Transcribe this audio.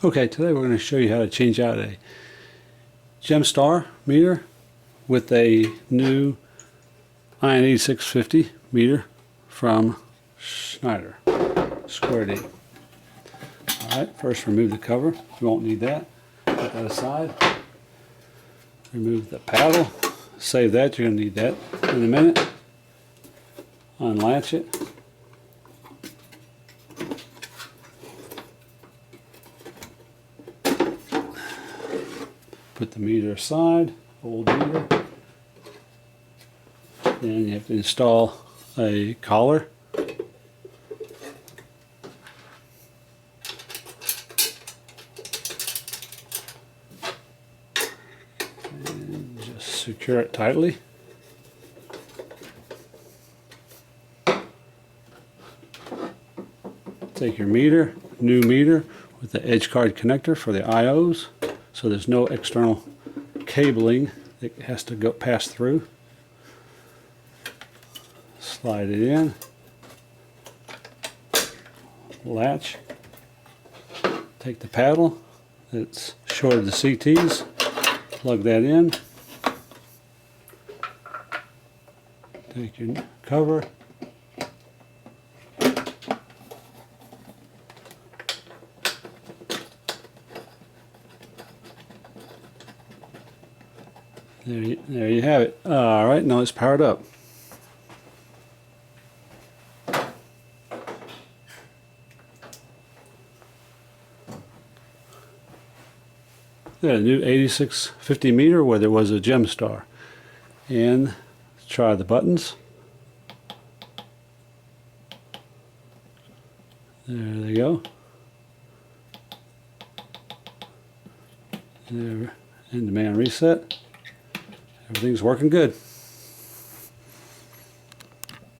Okay, today we're going to show you how to change out a JEMSTAR meter with a new Ion 8650 meter from Schneider, square D. Alright, first remove the cover. You won't need that. Put that aside. Remove the paddle. Save that, you're going to need that in a minute. Unlatch it. Put the meter aside, old meter. Then you have to install a collar. And just secure it tightly. Take your meter, new meter, with the edge card connector for the IOs. So there's no external cabling that has to go pass through. Slide it in. Latch. Take the paddle that's short of the CTs. Plug that in. Take your cover. There you have it. Alright, now it's powered up. Got a new 8650 meter where there was a JEMSTAR. And try the buttons. There they go. There, and demand reset. Everything's working good.